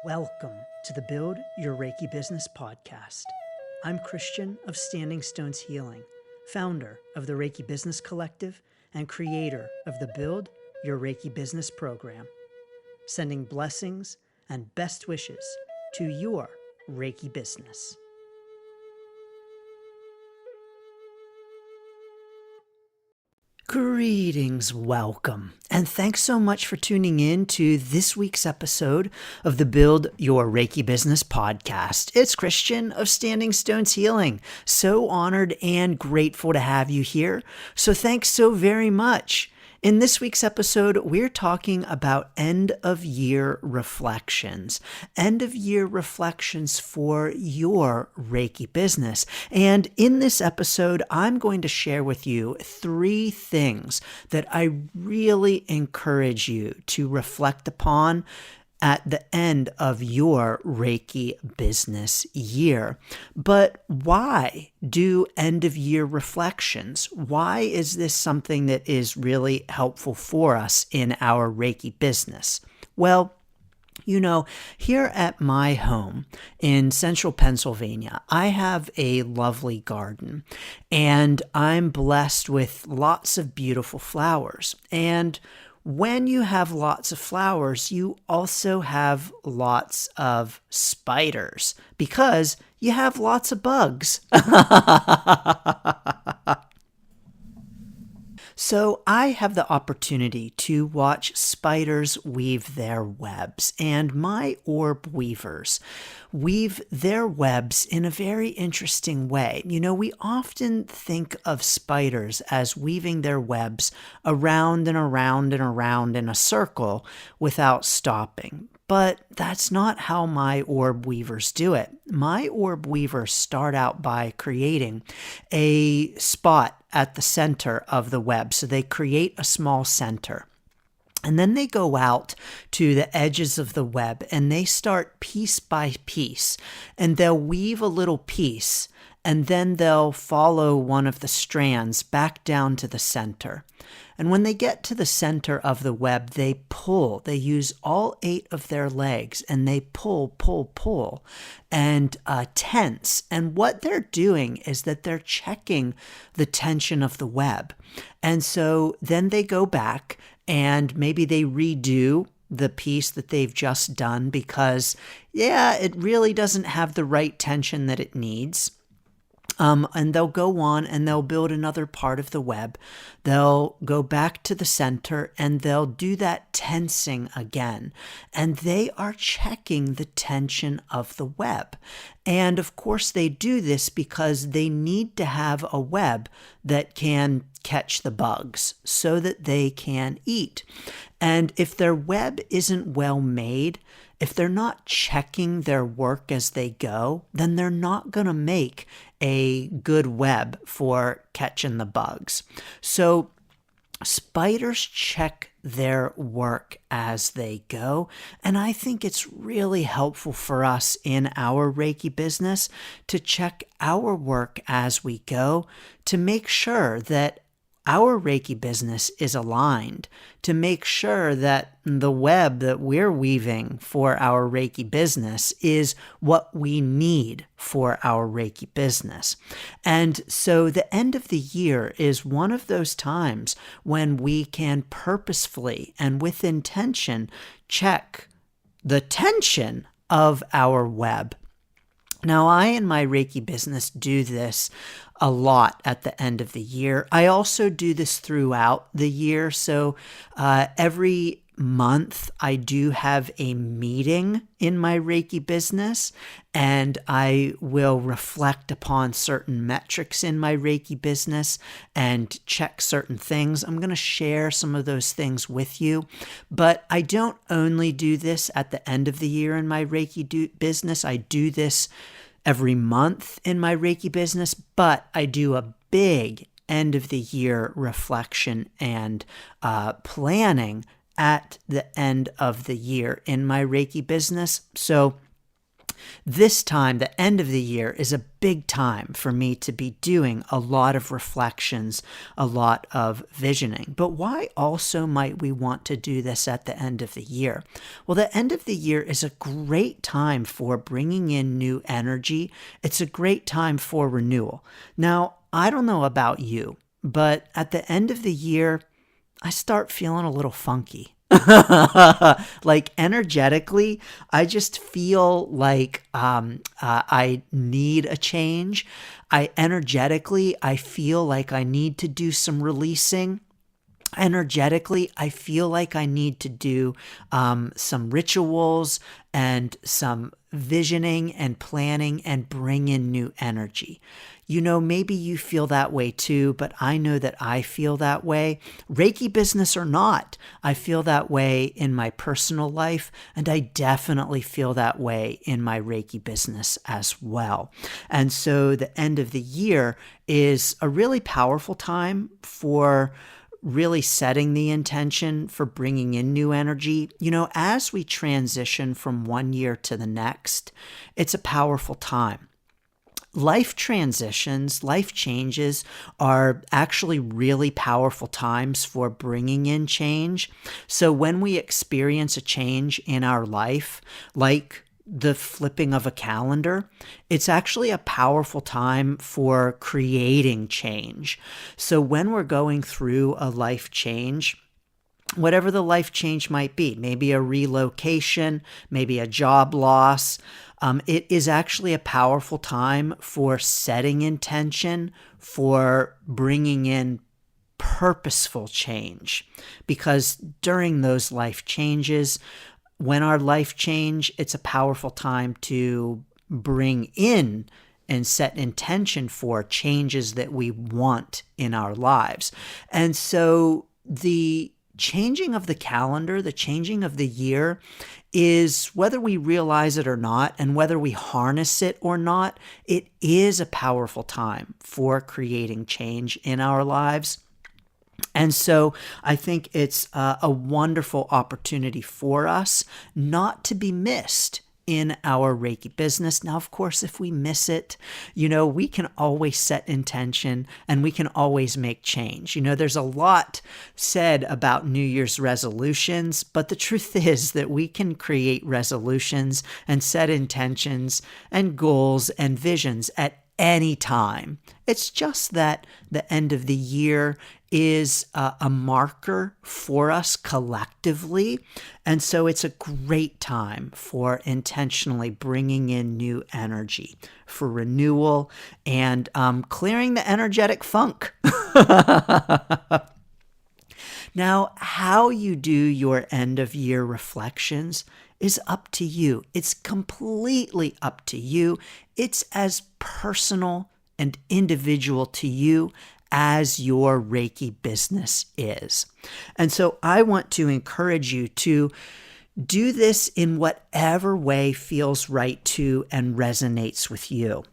Welcome to the Build Your Reiki Business podcast. I'm Christian of Standing Stones Healing, founder of the Reiki Business Collective and creator of the Build Your Reiki Business program, sending blessings and best wishes to your Reiki business. Greetings, welcome, and thanks so much for tuning in to this week's episode of the Build Your Reiki Business podcast. It's Christian of Standing Stones Healing. So honored and grateful to have you here. So thanks so very much. In this week's episode, we're talking about end-of-year reflections. End-of-year reflections for your Reiki business. And in this episode, I'm going to share with you 3 things that I really encourage you to reflect upon at the end of your Reiki business year. But why do end-of-year reflections? Why is this something that is really helpful for us in our Reiki business? Well, here at my home in central Pennsylvania, I have a lovely garden, and I'm blessed with lots of beautiful flowers. And when you have lots of flowers, you also have lots of spiders because you have lots of bugs. So I have the opportunity to watch spiders weave their webs, and my orb weavers weave their webs in a very interesting way. We often think of spiders as weaving their webs around and around and around in a circle without stopping. But that's not how my orb weavers do it. My orb weavers start out by creating a spot at the center of the web. So they create a small center. And then they go out to the edges of the web and they start piece by piece. And they'll weave a little piece and then they'll follow one of the strands back down to the center. And when they get to the center of the web, they pull. They use all 8 of their legs and they pull, and tense. And what they're doing is that they're checking the tension of the web. And so then they go back and maybe they redo the piece that they've just done because, it really doesn't have the right tension that it needs. And they'll go on and they'll build another part of the web. They'll go back to the center and they'll do that tensing again. And they are checking the tension of the web. And of course they do this because they need to have a web that can catch the bugs so that they can eat. And if their web isn't well made, if they're not checking their work as they go, then they're not going to make a good web for catching the bugs. So spiders check their work as they go. And I think it's really helpful for us in our Reiki business to check our work as we go to make sure that our Reiki business is aligned, to make sure that the web that we're weaving for our Reiki business is what we need for our Reiki business. And so the end of the year is one of those times when we can purposefully and with intention check the tension of our web. Now, I in my Reiki business do this a lot at the end of the year. I also do this throughout the year. So every month I do have a meeting in my Reiki business, and I will reflect upon certain metrics in my Reiki business and check certain things. I'm going to share some of those things with you, but I don't only do this at the end of the year in my Reiki business. I do this every month in my Reiki business, but I do a big end of the year reflection and planning at the end of the year in my Reiki business. So This time, the end of the year, is a big time for me to be doing a lot of reflections, a lot of visioning. But why also might we want to do this at the end of the year? Well, the end of the year is a great time for bringing in new energy. It's a great time for renewal. Now, I don't know about you, but at the end of the year, I start feeling a little funky. Like energetically, I just feel like I need a change. I feel like I need to do some releasing. Energetically, I feel like I need to do some rituals and some visioning and planning and bring in new energy. Maybe you feel that way too, but I know that I feel that way. Reiki business or not, I feel that way in my personal life, and I definitely feel that way in my Reiki business as well. And so the end of the year is a really powerful time for really setting the intention for bringing in new energy. As we transition from one year to the next, it's a powerful time. Life transitions, life changes are actually really powerful times for bringing in change. So when we experience a change in our life, like the flipping of a calendar, it's actually a powerful time for creating change. So when we're going through a life change, whatever the life change might be, maybe a relocation, maybe a job loss, it is actually a powerful time for setting intention, for bringing in purposeful change. Because during those life changes, when our life change, it's a powerful time to bring in and set intention for changes that we want in our lives. And so the changing of the calendar, the changing of the year, is, whether we realize it or not, and whether we harness it or not, it is a powerful time for creating change in our lives. And so I think it's a wonderful opportunity for us, not to be missed in our Reiki business. Now, of course, if we miss it, we can always set intention and we can always make change. There's a lot said about New Year's resolutions, but the truth is that we can create resolutions and set intentions and goals and visions at any time. It's just that the end of the year is a marker for us collectively. And so it's a great time for intentionally bringing in new energy, for renewal, and clearing the energetic funk. Now, how you do your end of year reflections is up to you. It's completely up to you. It's as personal and individual to you as your Reiki business is. And so I want to encourage you to do this in whatever way feels right to and resonates with you.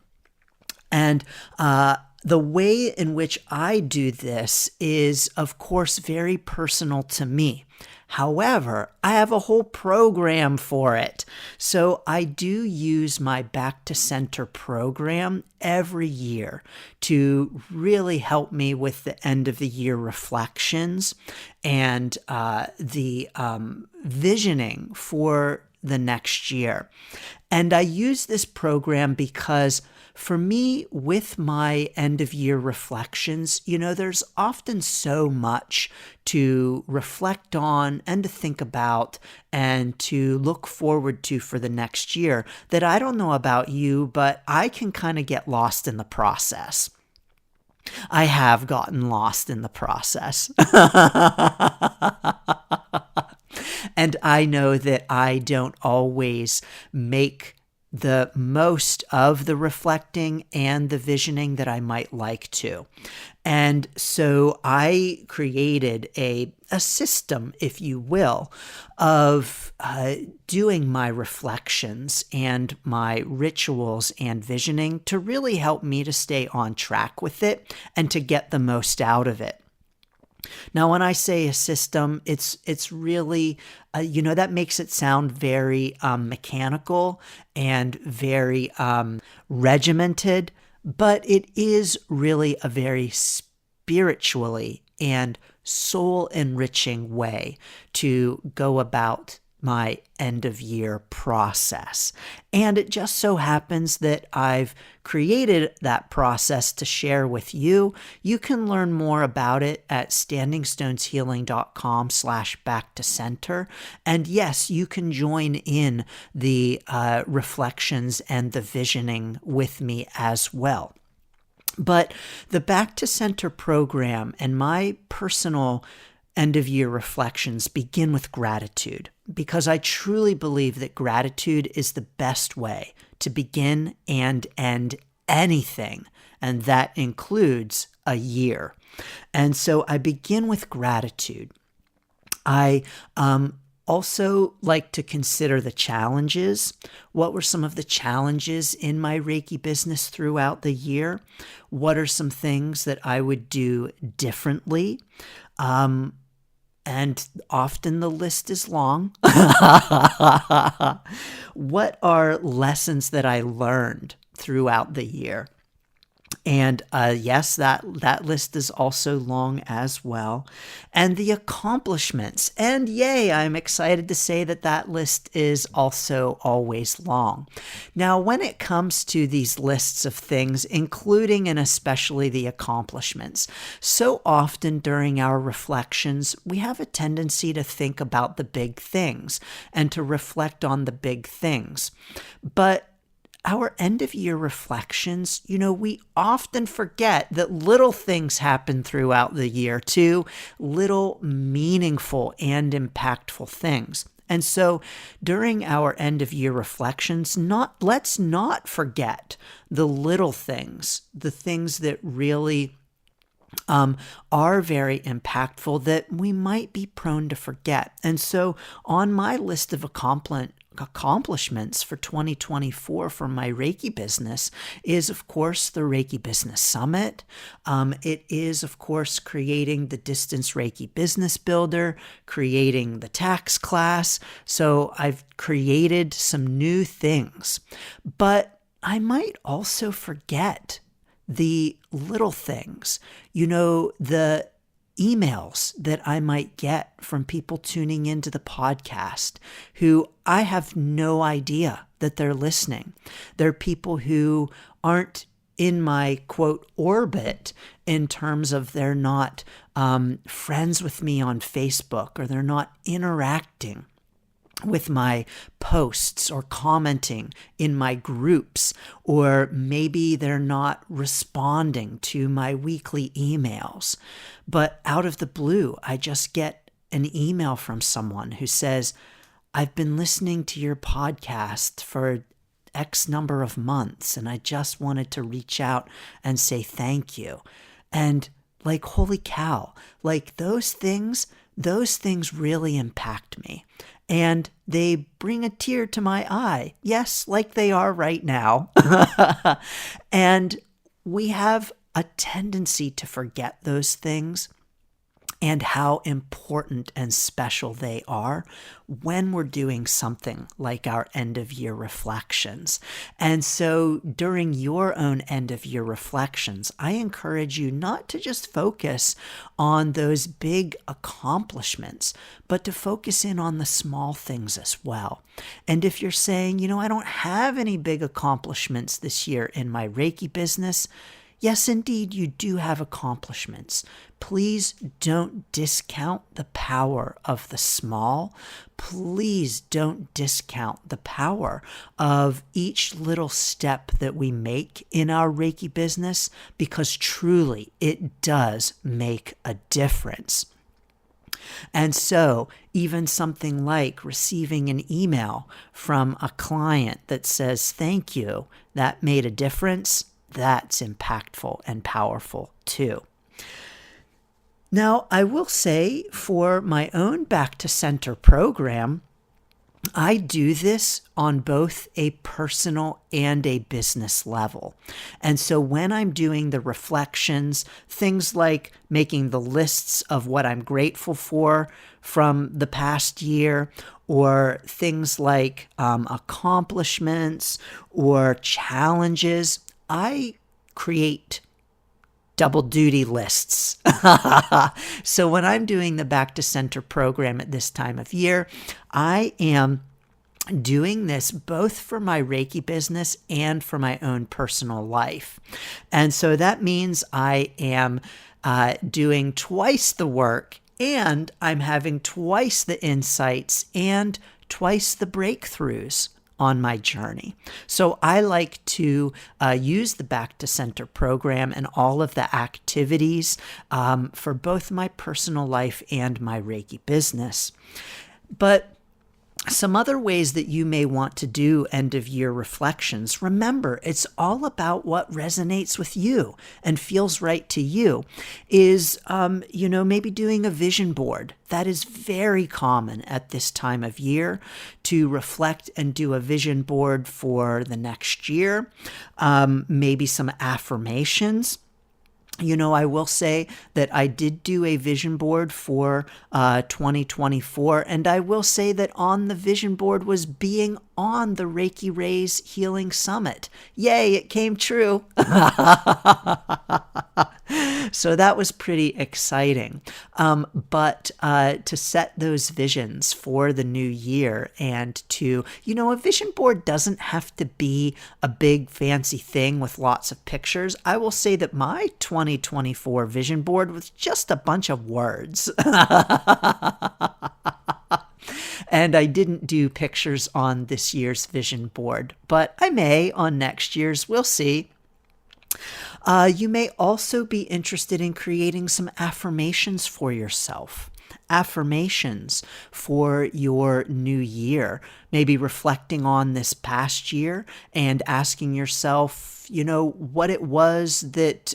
And the way in which I do this is, of course, very personal to me. However, I have a whole program for it. So I do use my Back to Center program every year to really help me with the end of the year reflections and the visioning for the next year. And I use this program because for me, with my end of year reflections, there's often so much to reflect on and to think about and to look forward to for the next year that I don't know about you, but I can kind of get lost in the process. I have gotten lost in the process. And I know that I don't always make the most of the reflecting and the visioning that I might like to. And so I created a system, if you will, of doing my reflections and my rituals and visioning to really help me to stay on track with it and to get the most out of it. Now, when I say a system, it's really, that makes it sound very mechanical and very regimented, but it is really a very spiritually and soul enriching way to go about my end of year process. And it just so happens that I've created that process to share with you. You can learn more about it at standingstoneshealing.com/back to center. And yes, you can join in the reflections and the visioning with me as well. But the Back to Center program and my personal end of year reflections begin with gratitude, because I truly believe that gratitude is the best way to begin and end anything, and that includes a year. And so I begin with gratitude. I also like to consider the challenges. What were some of the challenges in my Reiki business throughout the year? What are some things that I would do differently? And often the list is long. What are lessons that I learned throughout the year? And yes, that list is also long as well. And the accomplishments. And yay, I'm excited to say that list is also always long. Now, when it comes to these lists of things, including and especially the accomplishments, so often during our reflections, we have a tendency to think about the big things and to reflect on the big things. But our end of year reflections, we often forget that little things happen throughout the year too, little meaningful and impactful things. And so during our end of year reflections, let's not forget the little things, the things that really are very impactful that we might be prone to forget. And so on my list of accomplishments for 2024 for my Reiki business is, of course, the Reiki Business Summit. It is, of course, creating the Distance Reiki Business Builder, creating the tax class. So I've created some new things, but I might also forget the little things, the emails that I might get from people tuning into the podcast who I have no idea that they're listening. They're people who aren't in my quote orbit in terms of they're not friends with me on Facebook, or they're not interacting with my posts or commenting in my groups, or maybe they're not responding to my weekly emails. But out of the blue, I just get an email from someone who says, I've been listening to your podcast for X number of months, and I just wanted to reach out and say thank you. And like, holy cow, like those things really impact me. And they bring a tear to my eye. Yes, like they are right now. And we have a tendency to forget those things and how important and special they are when we're doing something like our end of year reflections. And so during your own end of year reflections, I encourage you not to just focus on those big accomplishments, but to focus in on the small things as well. And if you're saying, I don't have any big accomplishments this year in my Reiki business, yes, indeed, you do have accomplishments. Please don't discount the power of the small. Please don't discount the power of each little step that we make in our Reiki business, because truly it does make a difference. And so even something like receiving an email from a client that says, thank you, that made a difference, that's impactful and powerful too. Now, I will say for my own Back to Center program, I do this on both a personal and a business level. And so when I'm doing the reflections, things like making the lists of what I'm grateful for from the past year, or things like accomplishments or challenges, I create double duty lists. So when I'm doing the Back to Center program at this time of year, I am doing this both for my Reiki business and for my own personal life. And so that means I am doing twice the work, and I'm having twice the insights and twice the breakthroughs on my journey. So I like to use the Back to Center program and all of the activities for both my personal life and my Reiki business. But some other ways that you may want to do end of year reflections. Remember, it's all about what resonates with you and feels right to you. Is, maybe doing a vision board. That is very common at this time of year, to reflect and do a vision board for the next year. Maybe some affirmations. I will say that I did do a vision board for 2024, and I will say that on the vision board was being on the Reiki Raise Healing Summit. Yay, it came true. So that was pretty exciting. But to set those visions for the new year, and to, a vision board doesn't have to be a big fancy thing with lots of pictures. I will say that my 2024 vision board was just a bunch of words. And I didn't do pictures on this year's vision board, but I may on next year's. We'll see. You may also be interested in creating some affirmations for yourself. Affirmations for your new year. Maybe reflecting on this past year and asking yourself, what it was that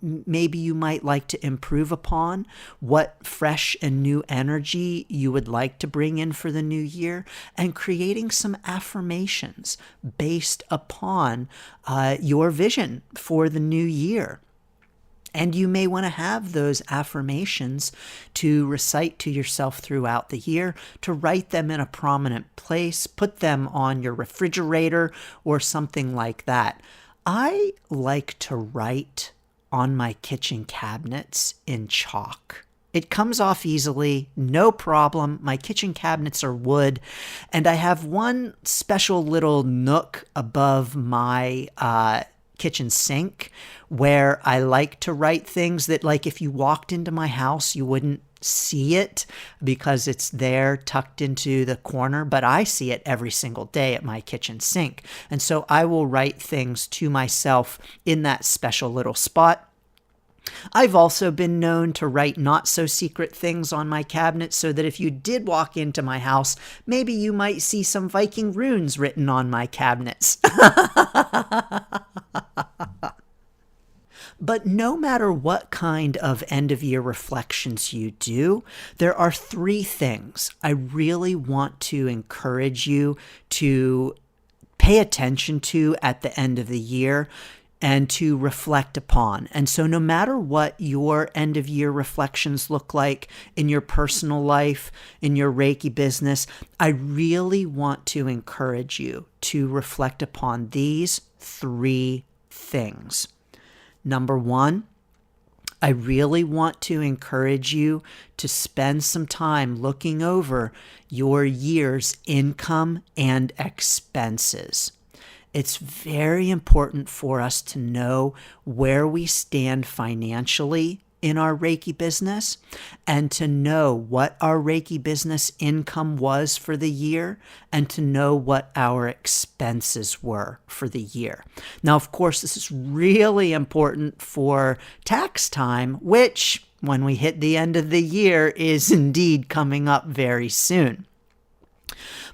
maybe you might like to improve upon, what fresh and new energy you would like to bring in for the new year, and creating some affirmations based upon your vision for the new year. And you may want to have those affirmations to recite to yourself throughout the year, to write them in a prominent place, put them on your refrigerator or something like that. I like to write on my kitchen cabinets in chalk. It comes off easily, no problem. My kitchen cabinets are wood, and I have one special little nook above my kitchen sink where I like to write things that, like, if you walked into my house, you wouldn't see it because it's there tucked into the corner, but I see it every single day at my kitchen sink. And so I will write things to myself in that special little spot. I've also been known to write not so secret things on my cabinet so that if you did walk into my house, maybe you might see some Viking runes written on my cabinets. But no matter what kind of end-of-year reflections you do, there are three things I really want to encourage you to pay attention to at the end of the year and to reflect upon. And so no matter what your end-of-year reflections look like in your personal life, in your Reiki business, I really want to encourage you to reflect upon these three things. Number one, I really want to encourage you to spend some time looking over your year's income and expenses. It's very important for us to know where we stand financially in our Reiki business, and to know what our Reiki business income was for the year, and to know what our expenses were for the year. Now, of course, this is really important for tax time, which, when we hit the end of the year, is indeed coming up very soon.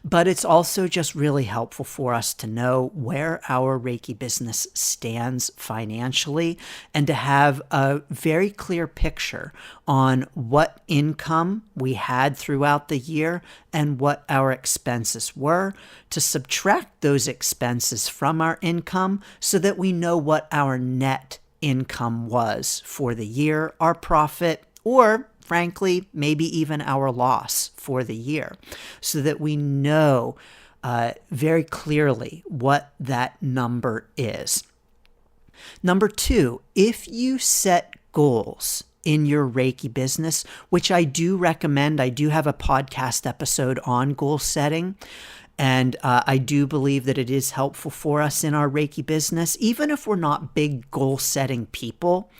But it's also just really helpful for us to know where our Reiki business stands financially and to have a very clear picture on what income we had throughout the year and what our expenses were, to subtract those expenses from our income so that we know what our net income was for the year, our profit, or frankly, maybe even our loss for the year, so that we know very clearly what that number is. Number two, if you set goals in your Reiki business, which I do recommend, I do have a podcast episode on goal setting. And I do believe that it is helpful for us in our Reiki business, even if we're not big goal setting people.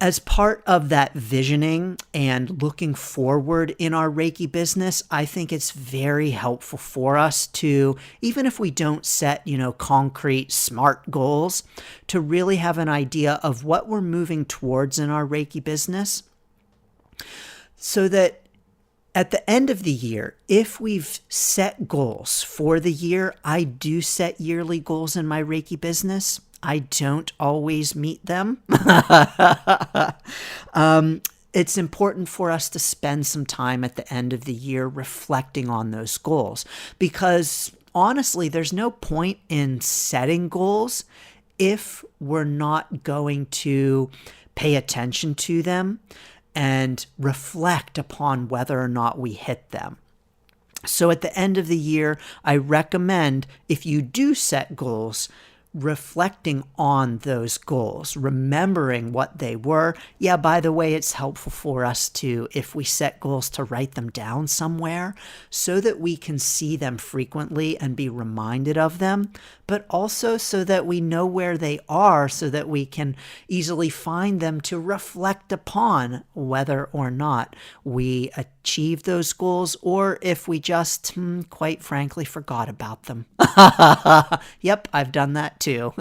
As part of that visioning and looking forward in our Reiki business, I think it's very helpful for us to, even if we don't set, concrete, smart goals, to really have an idea of what we're moving towards in our Reiki business, so that at the end of the year, if we've set goals for the year, I do set yearly goals in my Reiki business. I don't always meet them. It's important for us to spend some time at the end of the year reflecting on those goals, because honestly, there's no point in setting goals if we're not going to pay attention to them and reflect upon whether or not we hit them. So at the end of the year, I recommend, if you do set goals, reflecting on those goals, remembering what they were. Yeah, by the way, it's helpful for us to, if we set goals, to write them down somewhere so that we can see them frequently and be reminded of them, but also so that we know where they are, so that we can easily find them to reflect upon whether or not we achieve those goals, or if we just, quite frankly, forgot about them. Yep, I've done that too.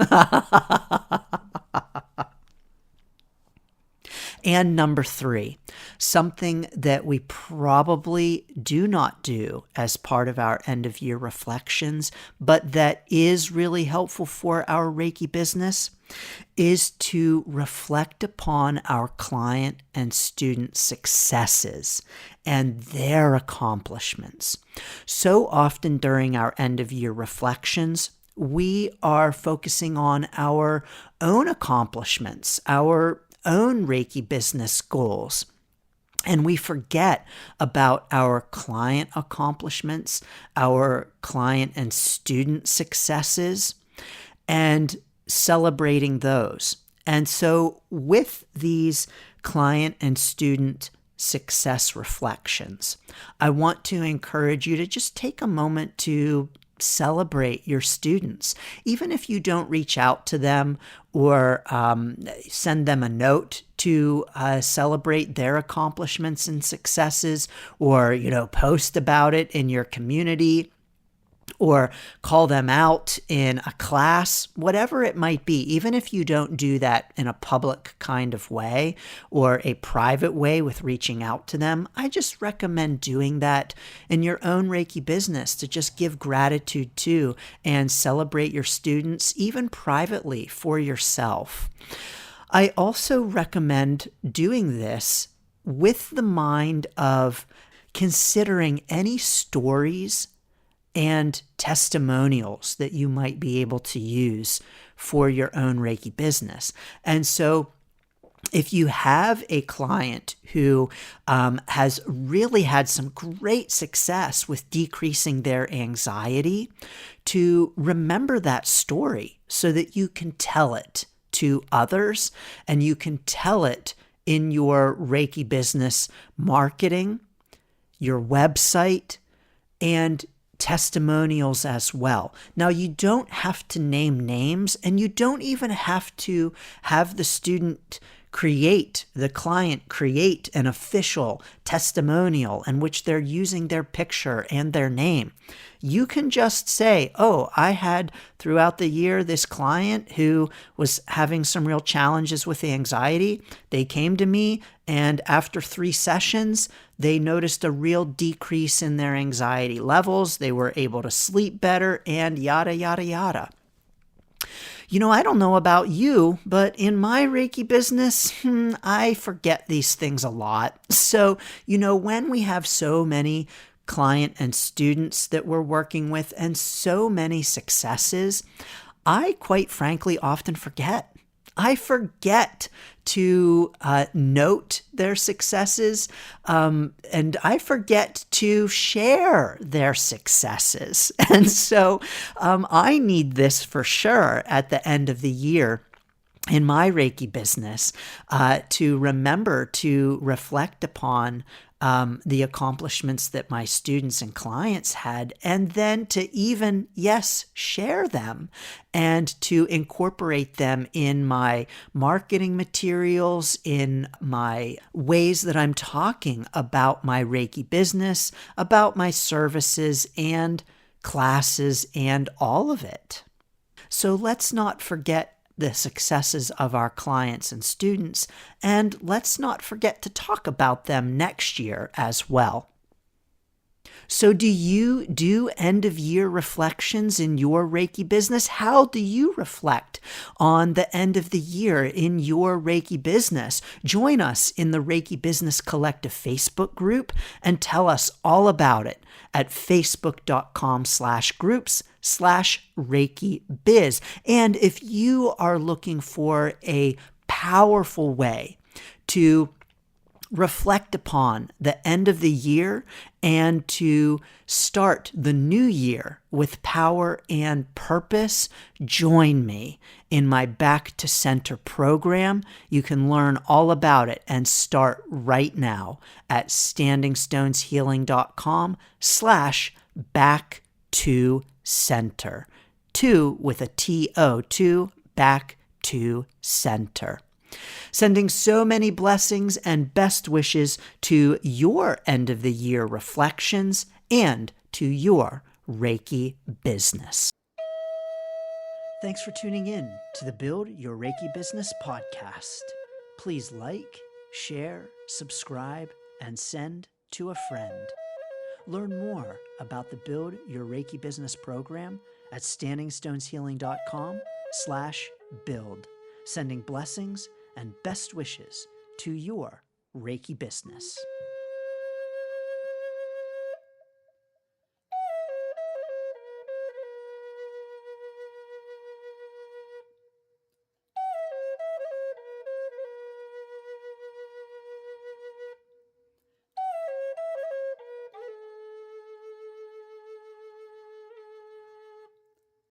And number three, something that we probably do not do as part of our end of year reflections, but that is really helpful for our Reiki business, is to reflect upon our client and student successes and their accomplishments. So often during our end of year reflections, we are focusing on our own accomplishments, our own Reiki business goals. And we forget about our client accomplishments, our client and student successes, and celebrating those. And so with these client and student success reflections, I want to encourage you to just take a moment to celebrate your students. Even if you don't reach out to them or send them a note to celebrate their accomplishments and successes, or post about it in your community, or call them out in a class, whatever it might be. Even if you don't do that in a public kind of way or a private way with reaching out to them, I just recommend doing that in your own Reiki business, to just give gratitude to and celebrate your students, even privately for yourself. I also recommend doing this with the mind of considering any stories and testimonials that you might be able to use for your own Reiki business. And so if you have a client who has really had some great success with decreasing their anxiety, to remember that story so that you can tell it to others, and you can tell it in your Reiki business marketing, your website, and testimonials as well. Now, you don't have to name names, and you don't even have to have the student the client create an official testimonial in which they're using their picture and their name. You can just say, oh, I had throughout the year this client who was having some real challenges with anxiety. They came to me, and after 3 sessions, they noticed a real decrease in their anxiety levels. They were able to sleep better, and yada, yada, yada. I don't know about you, but in my Reiki business, I forget these things a lot. So, when we have so many client and students that we're working with and so many successes, I quite frankly often forget. I forget to note their successes, and I forget to share their successes. And so I need this for sure at the end of the year in my Reiki business, to remember to reflect upon the accomplishments that my students and clients had, and then to even, yes, share them and to incorporate them in my marketing materials, in my ways that I'm talking about my Reiki business, about my services and classes and all of it. So let's not forget the successes of our clients and students, and let's not forget to talk about them next year as well. So do you do end-of-year reflections in your Reiki business? How do you reflect on the end of the year in your Reiki business? Join us in the Reiki Business Collective Facebook group and tell us all about it at facebook.com/groups/Reiki Biz. And if you are looking for a powerful way to reflect upon the end of the year and to start the new year with power and purpose, join me in my Back to Center program. You can learn all about it and start right now at standingstoneshealing.com/back to center. 2 with a T-O, 2, back to center. Sending so many blessings and best wishes to your end of the year reflections and to your Reiki business. Thanks for tuning in to the Build Your Reiki Business podcast. Please like, share, subscribe, and send to a friend. Learn more about the Build Your Reiki Business program at standingstoneshealing.com/build. Sending blessings and best wishes to your Reiki business.